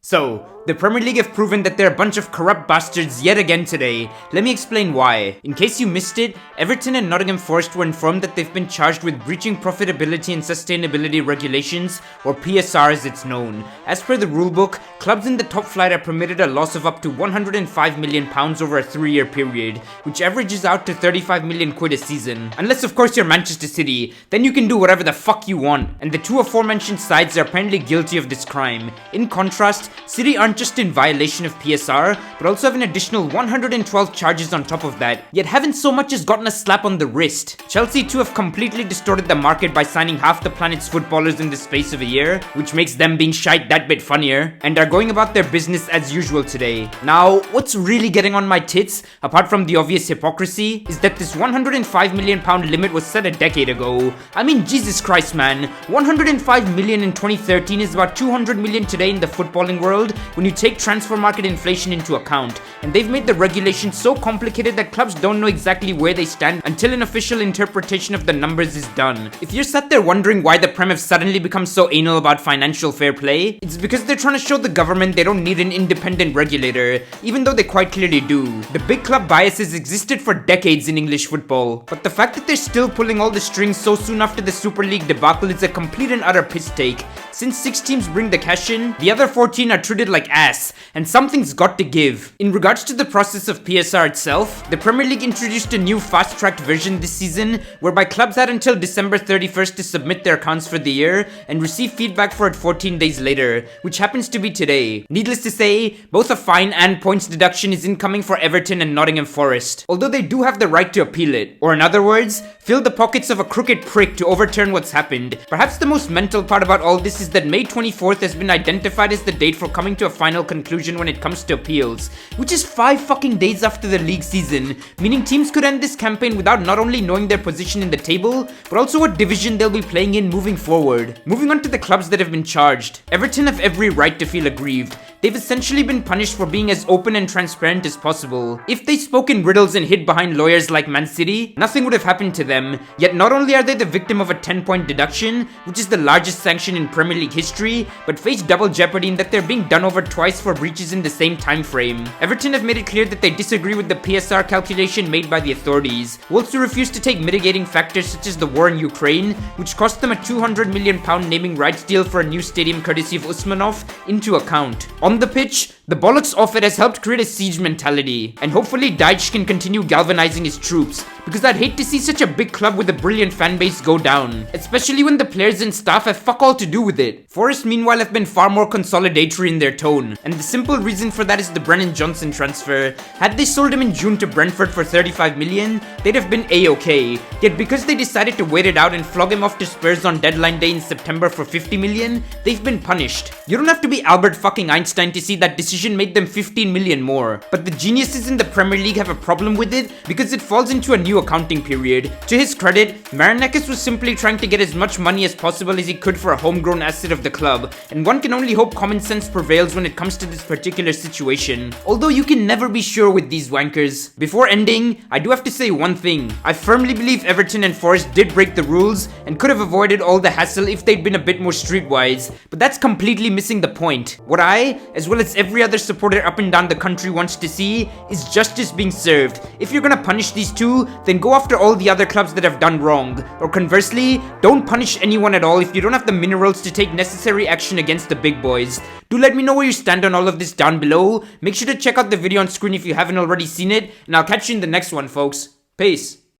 So, the Premier League have proven that they're a bunch of corrupt bastards yet again today. Let me explain why. In case you missed it, Everton and Nottingham Forest were informed that they've been charged with breaching profitability and sustainability regulations, or PSR as it's known. As per the rulebook, clubs in the top flight are permitted a loss of up to £105 million over a 3-year period, which averages out to 35 million quid a season. Unless of course you're Manchester City, then you can do whatever the fuck you want, and the two aforementioned sides are apparently guilty of this crime. In contrast, City aren't just in violation of PSR, but also have an additional 112 charges on top of that, yet haven't so much as gotten a slap on the wrist. Chelsea too have completely distorted the market by signing half the planet's footballers in the space of a year, which makes them being shite that bit funnier, and are going about their business as usual today. Now, what's really getting on my tits, apart from the obvious hypocrisy, is that this £105 million limit was set a decade ago. I mean, Jesus Christ man, 105 million in 2013 is about 200 million today in the footballing world when you take transfer market inflation into account, and they've made the regulation so complicated that clubs don't know exactly where they stand until an official interpretation of the numbers is done. If you're sat there wondering why the Prem have suddenly become so anal about financial fair play, it's because they're trying to show the government they don't need an independent regulator, even though they quite clearly do. The big club biases existed for decades in English football, but the fact that they're still pulling all the strings so soon after the Super League debacle is a complete and utter piss take. Since 6 teams bring the cash in, the other 14 are treated like ass, and something's got to give. In regards to the process of PSR itself, the Premier League introduced a new fast-tracked version this season, whereby clubs had until December 31st to submit their accounts for the year and receive feedback for it 14 days later, which happens to be today. Needless to say, both a fine and points deduction is incoming for Everton and Nottingham Forest, although they do have the right to appeal it, or in other words, fill the pockets of a crooked prick to overturn what's happened. Perhaps the most mental part about all this is that May 24th has been identified as the date for coming to a final conclusion when it comes to appeals, which is 5 fucking days after the league season, meaning teams could end this campaign without not only knowing their position in the table, but also what division they'll be playing in moving forward. Moving on to the clubs that have been charged. Everton have every right to feel aggrieved. They've essentially been punished for being as open and transparent as possible. If they spoke in riddles and hid behind lawyers like Man City, nothing would have happened to them. Yet not only are they the victim of a 10-point deduction, which is the largest sanction in Premier League history, but face double jeopardy in that they're being done over twice for breaches in the same time frame. Everton have made it clear that they disagree with the PSR calculation made by the authorities, who also refuse to take mitigating factors such as the war in Ukraine, which cost them a £200 million naming rights deal for a new stadium courtesy of Usmanov, into account. On the pitch, the bollocks off it has helped create a siege mentality, and hopefully Deitch can continue galvanizing his troops, because I'd hate to see such a big club with a brilliant fanbase go down, especially when the players and staff have fuck all to do with it. Forest meanwhile have been far more consolidatory in their tone, and the simple reason for that is the Brennan Johnson transfer. Had they sold him in June to Brentford for 35 million, they'd have been a-okay, yet because they decided to wait it out and flog him off to Spurs on deadline day in September for 50 million, they've been punished. You don't have to be Albert fucking Einstein to see that decision made them 15 million more, but the geniuses in the Premier League have a problem with it because it falls into a new accounting period. To his credit, Marinakis was simply trying to get as much money as possible as he could for a homegrown asset of the club, and one can only hope common sense prevails when it comes to this particular situation, although you can never be sure with these wankers. Before ending, I do have to say one thing. I firmly believe Everton and Forest did break the rules and could have avoided all the hassle if they'd been a bit more streetwise, but that's completely missing the point. What I, as well as every other supporter up and down the country wants to see, is justice being served. If you're gonna punish these two, then go after all the other clubs that have done wrong, or conversely, don't punish anyone at all if you don't have the minerals to take necessary action against the big boys. Do let me know where you stand on all of this down below. Make sure to check out the video on screen if you haven't already seen it, and I'll catch you in the next one, folks. Peace.